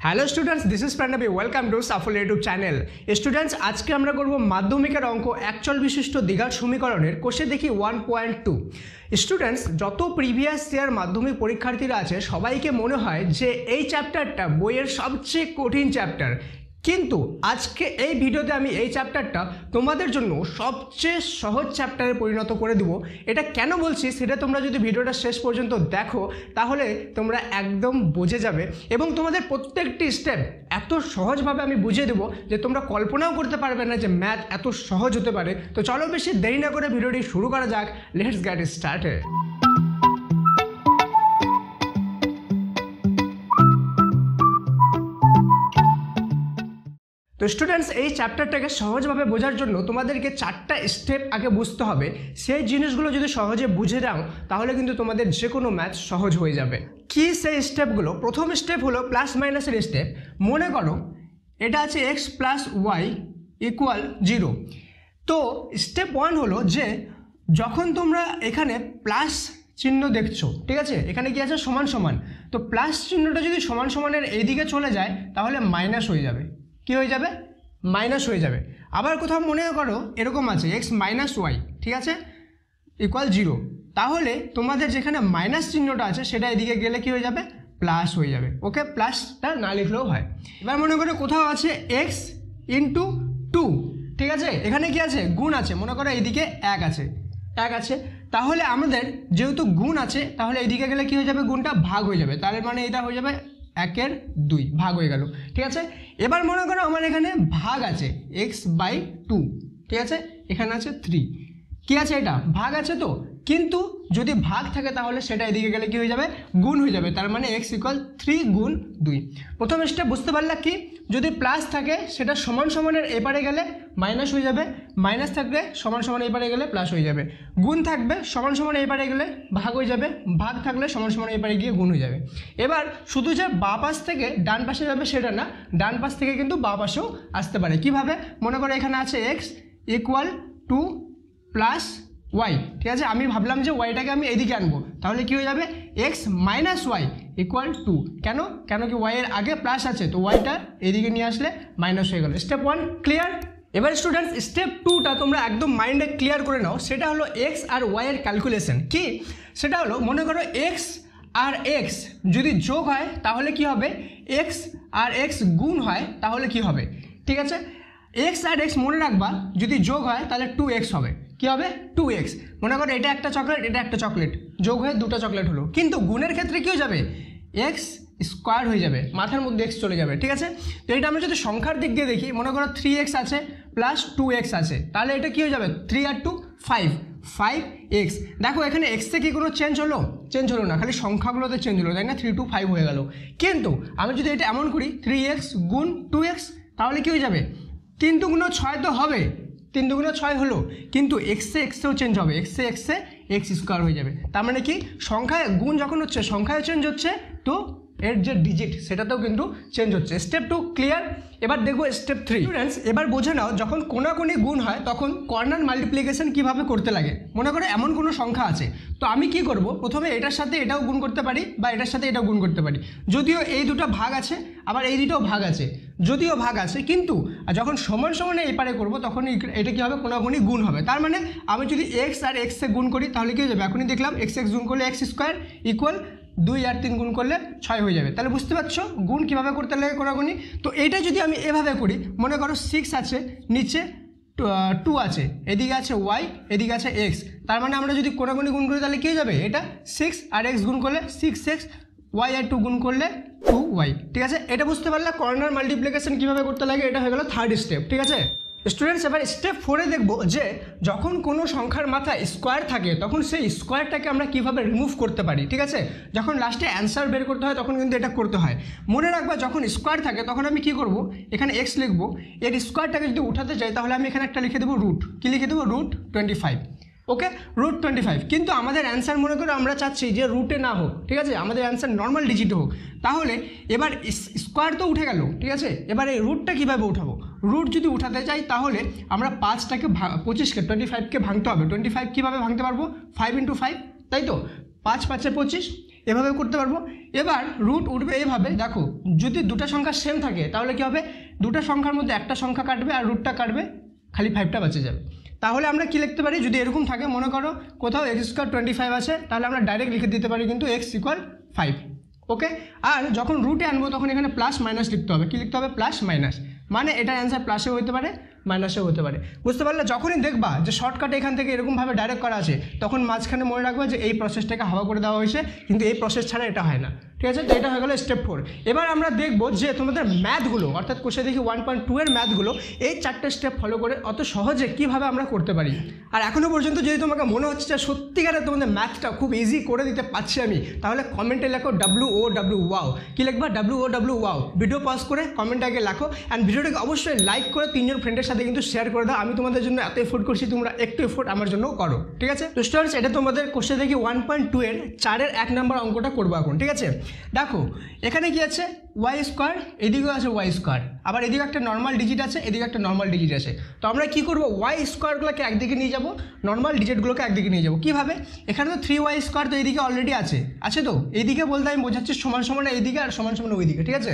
Hello students, this is Pranvi. Welcome to Safal YouTube channel. Students, আজকে আমরা করব মাধ্যমিকের অঙ্ক একচল বিশিষ্ট দ্বিঘাত সমীকরণের কোষে দেখি 1.2। স্টুডেন্টস, যত প্রিভিয়াস ইয়ার মাধ্যমিক পরীক্ষার্থীরা আছে সবাইকে মনে হয় যে এই চ্যাপ্টারটা বইয়ের সবচেয়ে কঠিন চ্যাপ্টার, কিন্তু আজকে এই ভিডিওতে আমি এই চ্যাপ্টারটা তোমাদের জন্য সবচেয়ে সহজ চ্যাপ্টারে পরিণত করে দেবো। এটা কেন বলছি সেটা তোমরা যদি ভিডিওটা শেষ পর্যন্ত দেখো তাহলে তোমরা একদম বুঝে যাবে, এবং তোমাদের প্রত্যেকটি স্টেপ এত সহজভাবে আমি বুঝিয়ে দেবো যে তোমরা কল্পনাও করতে পারবে না যে ম্যাথ এত সহজ হতে পারে। তো চলো বেশি দেরি না করে ভিডিওটি শুরু করা যাক। Let's get started. তো স্টুডেন্টস, এই চ্যাপ্টারটাকে সহজভাবে বোঝার জন্য তোমাদেরকে 4টা স্টেপ আগে বুঝতে হবে। সেই জিনিসগুলো যদি সহজে বুঝে নাও তাহলে কিন্তু তোমাদের যে কোনো ম্যাথ সহজ হয়ে যাবে। কি সেই স্টেপগুলো? প্রথম স্টেপ হলো প্লাস মাইনাসের স্টেপ। মনে করো এটা আছে এক্স প্লাস ওয়াই ইকুয়াল 0। তো স্টেপ 1 হলো যে যখন তোমরা এখানে প্লাস চিহ্ন দেখছো, ঠিক আছে, এখানে কি আছে সমান সমান, তো প্লাস চিহ্নটা যদি সমান সমানের এইদিকে চলে যায় তাহলে মাইনাস হয়ে যাবে। কি হয়ে যাবে? মাইনাস হয়ে যাবে। আবার কোথাও মনে করো এরকম আছে এক্স মাইনাস ওয়াই, ঠিক আছে, ইকুয়াল 0, তাহলে তোমাদের যেখানে মাইনাস চিহ্নটা আছে সেটা এদিকে গেলে কি হয়ে যাবে? প্লাস হয়ে যাবে। ওকে, প্লাসটা না লিখলেও হয়। এবার মনে করো কোথাও আছে এক্স ইন্টু 2, ঠিক আছে, এখানে কি আছে? গুণ আছে। মনে করো এইদিকে 1 আছে, তাহলে আমাদের যেহেতু গুণ আছে তাহলে এইদিকে গেলে কি হয়ে যাবে? গুণটা ভাগ হয়ে যাবে, তার মানে এটা হয়ে যাবে 1/2, ভাগ হয়ে গেল, ঠিক আছে। এবার মনে করো আমার এখানে ভাগ আছে x/2, ঠিক আছে, এখানে আছে 3, কি আছে? এটা ভাগ আছে। তো কিন্তু যদি ভাগ থাকে তাহলে সেটা এদিকে গেলে কি হয়ে যাবে? গুণ হয়ে যাবে, তার মানে x = 3 গুণ 2। প্রথম স্টেপ বুঝতে পারলা কি? যদি প্লাস থাকে সেটা সমান সমানের এপারে গেলে মাইনাস হয়ে যাবে, মাইনাস থাকলে সমান সমান এপারে গেলে প্লাস হয়ে যাবে, গুণ থাকবে সমান সমান এপারে গেলে ভাগ হয়ে যাবে, ভাগ থাকলে সমান সমান এপারে গিয়ে গুণ হয়ে যাবে। এবার শুধু যে বাঁ পাশ থেকে ডান পাশে যাবে সেটা না, ডান পাশ থেকে কিন্তু বাঁ পাশেও আসতে পারে। কিভাবে? মনে করো এখানে আছে x = 2 প্লাস ওয়াই, ঠিক আছে, আমি ভাবলাম যে ওয়াইটাকে আমি এদিকে আনবো, তাহলে কি হয়ে যাবে? x minus y equal 2। কেন কি ওয়াই এর আগে প্লাস আছে, তো ওয়াইটা এদিকে নিয়ে আসলে মাইনাস হয়ে গেল। Step 1 clear. এবার স্টুডেন্টস, স্টেপ 2টা তোমরা একদম মাইন্ডে ক্লিয়ার করে নাও। সেটা হলো এক্স আর ওয়াই এর ক্যালকুলেশন। কি সেটা হলো, মনে করো এক্স আর এক্স যদি যোগ হয় তাহলে কি হবে? এক্স আর এক্স গুণ হয় তাহলে কি হবে? ঠিক আছে, এক্স আর এক্স মনে রাখবা, যদি যোগ হয় তাহলে 2x হবে। কি হবে? 2x। মনে করো এটা একটা চকলেট, এটা একটা চকলেট, যোগ হয়ে 2টা চকলেট হলো। কিন্তু গুণের ক্ষেত্রে কি হয়ে যাবে? এক্স স্কোয়ার হয়ে যাবে, মাথার মধ্যে এক্স চলে যাবে, ঠিক আছে। তো এটা আমরা যদি সংখ্যার দিক দিয়ে দেখি, মনে করো 3x আছে প্লাস 2x আছে, তাহলে এটা কি হয়ে যাবে? 3 আর 2 5x। দেখো এখানে এক্সে কি কোনো চেঞ্জ হলো? চেঞ্জ হলো না, খালি সংখ্যাগুলোতে চেঞ্জ হলো, তাই না? 3 2 5 হয়ে গেল। কিন্তু আমি যদি এটা এমন করি 3x গুণ 2x, তাহলে কি হয়ে যাবে? 3 2 6 তো হবে, 3 2 6 হলো, কিন্তু এক্সেও চেঞ্জ হবে, এক্সে এক্স স্কোয়ার হয়ে যাবে। তার মানে কি সংখ্যায় গুণ যখন হচ্ছে সংখ্যায় চেঞ্জ হচ্ছে, তো এর যে ডিজিট সেটাতেও কিন্তু চেঞ্জ হচ্ছে। Step 2 clear. এবার দেখবো স্টেপ 3। স্টুডেন্টস, এবার বোঝে নাও যখন কোনাকুনি গুণ হয় তখন কর্নার মাল্টিপ্লিকেশন কিভাবে করতে লাগে। মনে করো এমন কোনো সংখ্যা আছে, তো আমি কি করব? প্রথমে এটার সাথে এটাও গুণ করতে পারি বা এটার সাথে এটাও গুণ করতে পারি, যদিও এই দুটো ভাগ আছে আবার এই দুটোও ভাগ আছে, যদিও ভাগ আছে, কিন্তু যখন সমান সমানে এপারে করব তখন এটা কি হবে? কোনাকুনি গুণ হবে। তার মানে আমি যদি এক্স আর এক্সে গুণ করি তাহলে কি হয়ে যাবে? এখনই দেখলাম এক্স গুণ করলে x স্কোয়ার ইকুয়াল 2 আর 3 গুণ করলে 6 হয়ে যাবে। তাহলে বুঝতে পারছো গুণ কীভাবে করতে লাগে কোনাকুনি। তো এইটা যদি আমি এভাবে করি, মনে করো 6 আছে, নিচে 2 আছে, এদিকে আছে y, এদিকে আছে x, তার মানে আমরা যদি কোনাকুনি গুণ করি তাহলে কী হয়ে যাবে? এটা 6 আর x গুণ করলে 6x, y আর 2 গুণ করলে 2y, ঠিক আছে। এটা বুঝতে পারলে কর্নার মাল্টিপ্লিকেশন কীভাবে করতে লাগে। এটা হয়ে গেল থার্ড স্টেপ, ঠিক আছে। স্টুডেন্টস, এবার স্টেপ 4-এ দেখবো যে যখন কোনো সংখ্যার মাথায় স্কোয়ার থাকে তখন সেই স্কোয়ারটাকে আমরা কীভাবে রিমুভ করতে পারি, ঠিক আছে। যখন লাস্টে অ্যান্সার বের করতে হয় তখন কিন্তু এটা করতে হয়। মনে রাখবা যখন স্কোয়ার থাকে তখন আমি কি করব? এখানে এক্স লিখবো, এর স্কোয়ারটাকে যদি উঠাতে চাই তাহলে আমি এখানে একটা লিখে দেবো রুট। কি লিখে দেবো? √25। ওকে, √25। কিন্তু আমাদের অ্যান্সার মনে করো আমরা চাচ্ছি যে রুটে না হোক, ঠিক আছে, আমাদের অ্যান্সার নর্মাল ডিজিটে হোক। তাহলে এবার স্কোয়ার তো উঠে গেল, ঠিক আছে, এবার এই রুটটা কীভাবে উঠাবো? রুট যদি উঠাতে চাই তাহলে আমরা 5টাকে 25কে 25কে ভাঙতে হবে। 25 কীভাবে ভাঙতে পারবো? 5 × 5, তাই তো, 5 5 25। এভাবে করতে পারবো। এবার রুট উঠবে এইভাবে, দেখো যদি দুটো সংখ্যা সেম থাকে তাহলে কি হবে, দুটো সংখ্যার মধ্যে একটা সংখ্যা কাটবে আর রুটটা কাটবে, খালি 5টা বেঁচে যাবে। তাহলে আমরা কি লিখতে পারি, যদি এরকম থাকে মনে করো কোথাও x² 25 আছে, তাহলে আমরা ডাইরেক্ট লিখে দিতে পারি কিন্তু x = 5। ওকে, আর যখন রুটে আনবো তখন এখানে প্লাস মাইনাস লিখতে হবে, কি লিখতে হবে, প্লাস মাইনাস, মানে এটার অ্যান্সার প্লাসেও হতে পারে মাইনাসেও হতে পারে। বুঝতে পারলে? যখনই দেখবা যে শর্টকাটে এখান থেকে এরকমভাবে ডাইরেক্ট করা আছে, তখন মাঝখানে মনে রাখবে যে এই প্রসেসটাকে হাওয়া করে দেওয়া হয়েছে, কিন্তু এই প্রসেস ছাড়া এটা হয় না। ঠিক আছে, তো এটা হয়ে গেলো স্টেপ 4। এবার আমরা দেখবো যে তোমাদের ম্যাথগুলো, অর্থাৎ কোষে দেখি 1.2 এর ম্যাথগুলো এই 4টে স্টেপ ফলো করে অত সহজে কীভাবে আমরা করতে পারি। আর এখনও পর্যন্ত যদি তোমাকে মনে হচ্ছে যে সত্যিকারে তোমাদের ম্যাথটা খুব ইজি করে দিতে পারছি আমি, তাহলে কমেন্টে লেখো WOW ওয়াও। কী লিখবা, WOW ওয়াও। ভিডিও পজ করে কমেন্টে আগে লেখো, অ্যান্ড ভিডিওটাকে অবশ্যই লাইক করে 3জন ফ্রেন্ডের সাথে কিন্তু শেয়ার করে দাও। আমি তোমাদের জন্য এত এফোর্ট করছি, তোমরা একটু এফোর্ট আমার জন্য করো। ঠিক আছে, তো স্টুডেন্টস, এটা তোমাদের কোষে দেখি 1.2 এর 4-এর 1 নম্বর অঙ্কটা করবো এখন। ঠিক আছে, দেখো এখানে কি আছে, y², এদিকেও আছে y², আবার এদিকে একটা নর্মাল ডিজিট আছে, এদিকে একটা নর্মাল ডিজিট আছে। তো আমরা কি করবো, y²গুলোকে একদিকে নিয়ে যাব, নর্মাল ডিজিটগুলোকে একদিকে নিয়ে যাব। কীভাবে, এখানে তো 3y² তো এইদিকে অলরেডি আছে তো এইদিকে বলতে আমি বোঝাচ্ছি সমান সমানে এইদিকে আর সমান সমানে ওইদিকে। ঠিক আছে,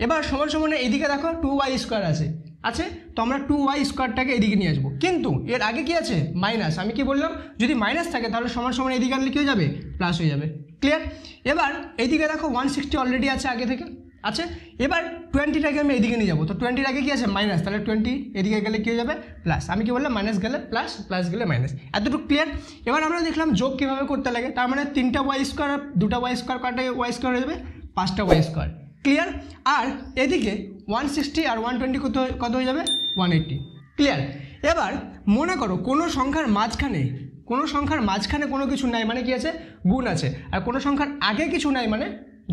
এবার সমান সমানে এইদিকে দেখো 2y² আছে, তো আমরা 2y²টাকে এদিকে নিয়ে আসবো, কিন্তু এর আগে কি আছে, মাইনাস। আমি কি বললাম, যদি মাইনাস থাকে তাহলে সমান সমান এদিকে আনলে কী হয়ে যাবে, প্লাস হয়ে যাবে। ক্লিয়ার? এবার এইদিকে দেখো 160 অলরেডি আছে আগে থেকে আছে, এবার 20টাকে আমি এদিকে নিয়ে যাবো, তো 20-এর আগে কি আছে, মাইনাস, তাহলে 20 এদিকে গেলে কী হয়ে যাবে, প্লাস। আমি কি বললাম, মাইনাস গেলে প্লাস, প্লাস গেলে মাইনাস। এতটুকু ক্লিয়ার? এবার আমরা দেখলাম যোগ কীভাবে করতে লাগে, তার মানে 3টা y² আর 2টা y² কাটে y² হয়ে যাবে 5টা y²। ক্লিয়ার? আর এদিকে 160 আর 120 কত হয়ে যাবে, 180। ক্লিয়ার? এবার মনে করো কোনো সংখ্যার মাঝখানে কোনো কিছু নাই, মানে কি আছে, গুণ আছে, আর কোনো সংখ্যার আগে কিছু নাই মানে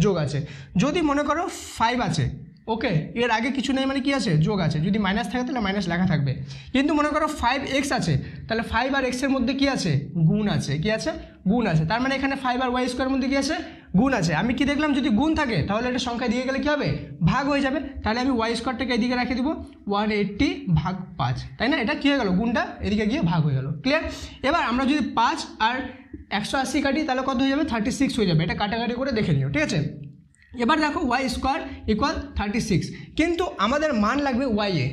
যোগ আছে। যদি মনে করো 5 আছে, ওকে, এর আগে কিছু নেই মানে কি আছে, যোগ আছে। যদি মাইনাস থাকে তাহলে মাইনাস লেখা থাকবে। কিন্তু মনে করো 5x আছে, তাহলে 5 আর x এর মধ্যে কি আছে, গুণ আছে। কি আছে, গুণ আছে। তার মানে এখানে 5 আর y² মধ্যে কি আছে, গুণ আছে। আমি কি দেখলাম, যদি গুণ থাকে তাহলে এটা সংখ্যা দিয়ে গেলে কী হবে, ভাগ হয়ে যাবে। তাহলে আমি y²টাকে এদিকে রেখে দিব, 180 ভাগ 5, তাই না? এটা কী হয়ে গেল, গুণটা এদিকে গিয়ে ভাগ হয়ে গেল। ক্লিয়ার? এবার আমরা যদি 5 আর 180 কাটি তাহলে কত হয়ে যাবে, 36 হয়ে যাবে। এটা কাটাকাটি করে দেখে নিও। ঠিক আছে, এবার দেখো y² = 36, কিন্তু আমাদের মান লাগবে y-এ।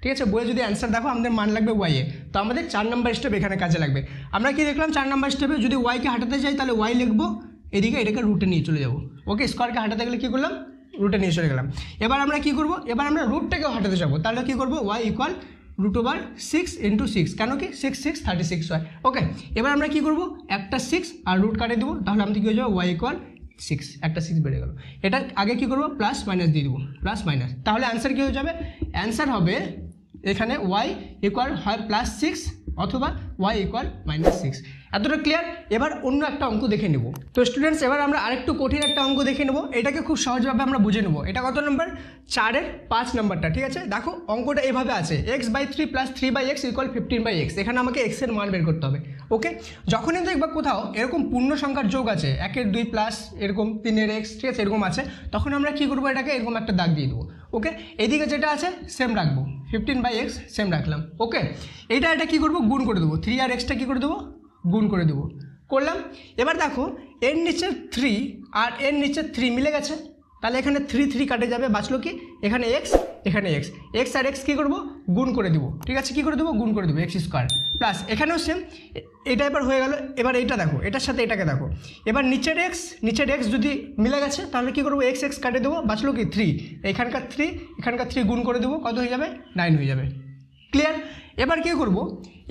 ঠিক আছে, বইয়ে যদি অ্যান্সার দেখো আমাদের মান লাগবে y-এ, তো আমাদের 4 নম্বর স্টেপ এখানে কাজে লাগবে। আমরা কি দেখলাম, 4 নম্বর স্টেপে যদি y-কে হাঁটাতে চাই তাহলে y লিখবো, এদিকে এটাকে রুটে নিয়ে চলে যাবো। ওকে, স্কোয়ারকে হাঁটাতে গেলে কী করলাম, রুটে নিয়ে চলে গেলাম। এবার আমরা কি করব, এবার আমরা রুটটাকেও হাঁটাতে যাবো, তাহলে কী করবো, y = √6 × 6, কেন কি 6 6 36 হয়। ওকে, এবার আমরা কি করব, একটা 6 আর রুট কাটে দেবো, তাহলে আমাদের কী হয়ে যাবে, y = 6, একটা 6 বেড়ে গেল। এটা আগে কি করবো, প্লাস মাইনাস দিয়ে দেবো, প্লাস মাইনাস, তাহলে অ্যান্সার কী হয়ে যাবে, অ্যান্সার হবে এখানে y = হয় +6 অথবা y = -6। এতটা ক্লিয়ার? এবার অন্য একটা অঙ্ক দেখে নেব। তো স্টুডেন্টস, এবার আমরা আরেকটু কঠিন একটা অঙ্ক দেখে নেব, এটাকে খুব সহজভাবে আমরা বুঝে নেব। এটা কত নম্বর, 4-এর 5 নম্বরটা। ঠিক আছে, দেখো অঙ্কটা এভাবে আছে, x/3 + 3/x = 15/x। এখানে আমাকে x এর মান বের করতে হবে। ওকে, যখনই দেখবা কোথাও এরকম পূর্ণ সংখ্যার যোগ আছে, 1-এর 2 প্লাস এরকম 3-এর x, ঠিক আছে, এরকম আছে, তখন আমরা কি করবো, এটাকে এরকম একটা দাগ দিয়ে দেবো। ওকে, এদিকে যেটা আছে সেম রাখবো, 15/x সেম রাখলাম। ওকে, এটা কি করবো, গুণ করে দেবো, 3 আর xটা কী করে দেবো, গুণ করে দেবো, করলাম। এবার দেখো এর নিচে 3 আর এর নিচে 3 মিলে গেছে, তাহলে এখানে 3 3 কাটে যাবে, বাঁচলো কি, এখানে x এখানে x আর x কী করবো, গুণ করে দেবো। ঠিক আছে, কী করে দেবো, গুণ করে দেবো, x² প্লাস এখানেও সেম, এটা এবার হয়ে গেল। এবার এইটা দেখো, এটার সাথে এটাকে দেখো, এবার নিচের x যদি মিলে গেছে তাহলে কী করবো, x কাটে দেবো, বাঁচলো কি 3, এখানকার 3 গুণ করে দেবো, কত হয়ে যাবে, 9 হয়ে যাবে। ক্লিয়ার? এবার কী করবো,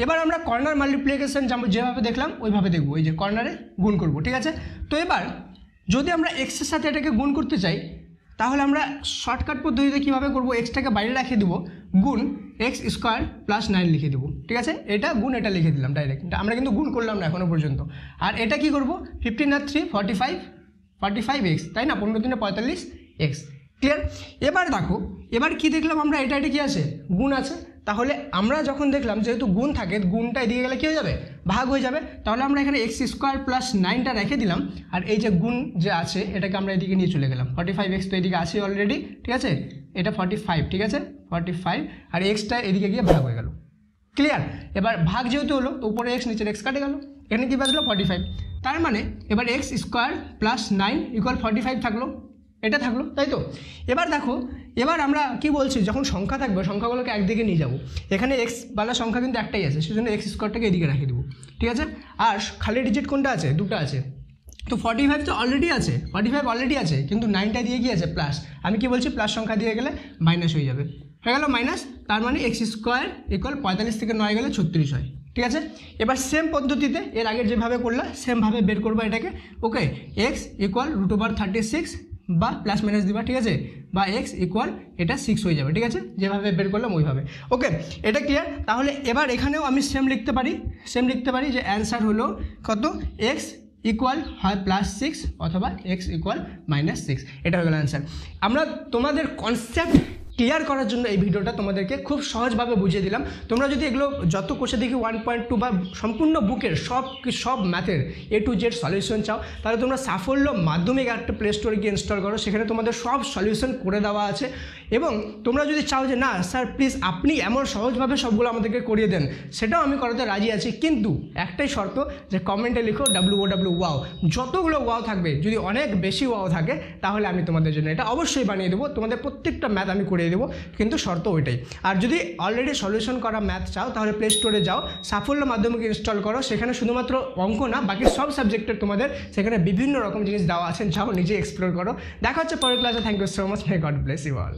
এবার আমরা কর্নার মাল্টিপ্লিকেশন যেভাবে দেখলাম ওইভাবে দেখবো, এই যে কর্নারে গুণ করব। ঠিক আছে, তো এবার যদি আমরা এক্সের সাথে এটাকে গুণ করতে চাই তাহলে আমরা শর্টকাট পদ্ধতিতে কীভাবে করবো, এক্সটাকে বাইরে রেখে দেবো, গুণ x² + 9 লিখে দেবো। ঠিক আছে, এটা গুণ এটা লিখে দিলাম ডাইরেক্ট, আমরা কিন্তু গুণ করলাম না এখনও পর্যন্ত। আর এটা কি করবো, 15 আর 3 45x, তাই না, 15 × 3 = 45x। ক্লিয়ার? এবার দেখো, এবার কি দেখলাম আমরা, এটা কি আছে, গুণ আছে, তাহলে আমরা যখন দেখলাম যেহেতু গুণ থাকে, গুণটা এদিকে গেলে কী হয়ে যাবে, ভাগ হয়ে যাবে, তাহলে আমরা এখানে x² + 9টা রেখে দিলাম, আর এই যে গুণ যে আছে এটাকে আমরা এদিকে নিয়ে চলে গেলাম, 45x তো এদিকে আছে অলরেডি। ঠিক আছে, এটা 45, ঠিক আছে 45, আর এক্সটা এদিকে গিয়ে ভাগ হয়ে গেল। ক্লিয়ার? এবার ভাগ যেহেতু হলো তো উপরে x নিচের x কাটে গেল। এখানে কী বাজলো 45, তার মানে এবার এক্স স্কোয়ার প্লাস 9 ইকুয়াল 45 থাকলো, এটা থাকলো, তাই তো। এবার দেখো, এবার আমরা কি বলছি, যখন সংখ্যা থাকবে সংখ্যাগুলোকে একদিকে নিয়ে যাবো। এখানে এক্স বালা সংখ্যা কিন্তু একটাই আছে, সেজন্য এক্স স্কোয়ারটাকে এদিকে রাখিয়ে দেবো, ঠিক আছে। আর খালি ডিজিট কোনটা আছে, দুটো আছে, তো 45 তো অলরেডি আছে, 45 অলরেডি আছে, কিন্তু 9টা দিয়ে কি আছে প্লাস, আমি কি বলছি প্লাস সংখ্যা দিয়ে গেলে মাইনাস হয়ে যাবে, হয়ে গেল মাইনাস, তার মানে এক্স স্কোয়ার ইকুয়াল 45 থেকে 9 গেলে 36 হয়, ঠিক আছে। এবার সেম পদ্ধতিতে এর আগের যেভাবে করলে সেমভাবে বের করবো এটাকে, ওকে। এক্স ইকুয়াল √36 বা প্লাস মাইনাস দিবা, ঠিক আছে, বা এক্স ইকুয়াল এটা 6 হয়ে যাবে, ঠিক আছে, যেভাবে বের করলাম ওইভাবে, ওকে। এটা ক্লিয়ার। তাহলে এবার এখানেও আমি সেম লিখতে পারি যে অ্যান্সার হলো কত, এক্স ইকুয়াল হয় +6 অথবা এক্স ইকুয়াল -6, এটা হয়ে গেল অ্যান্সার। আমরা তোমাদের কনসেপ্ট ক্লিয়ার করার জন্য এই ভিডিওটা তোমাদেরকে খুব সহজভাবে বুঝিয়ে দিলাম। তোমরা যদি এগুলো যত কোষে দেখি 1.2 বা সম্পূর্ণ বুকের সব ম্যাথের A to Z সলিউশন চাও, তাহলে তোমরা সাফল্য মাধ্যমিক একটা প্লে স্টোরে গিয়ে ইনস্টল করো, সেখানে তোমাদের সব সলিউশন করে দেওয়া আছে। এবং তোমরা যদি চাও যে না স্যার প্লিজ আপনি এমন সহজভাবে সবগুলো আমাদেরকে করিয়ে দেন, সেটাও আমি করাতে রাজি আছি, কিন্তু একটাই শর্ত যে কমেন্টে লিখো WOW ওয়াও, যতগুলো ওয়াও থাকবে, যদি অনেক বেশি ওয়াও থাকে তাহলে আমি তোমাদের জন্য এটা অবশ্যই বানিয়ে দেবো, তোমাদের প্রত্যেকটা ম্যাথ আমি করিয়ে দেবো, কিন্তু শর্ত ওইটাই। আর যদি অলরেডি সলিউশন করা ম্যাথ চাও তাহলে প্লে স্টোরে যাও, সাফল্য মাধ্যমিক ইনস্টল করো, সেখানে শুধুমাত্র অঙ্ক না বাকি সব সাবজেক্টের তোমাদের সেখানে বিভিন্ন রকম জিনিস দেওয়া আছে, যাও নিজে এক্সপ্লোর করো। দেখা হচ্ছে পরের ক্লাসে। Thank you so much, may God bless you all.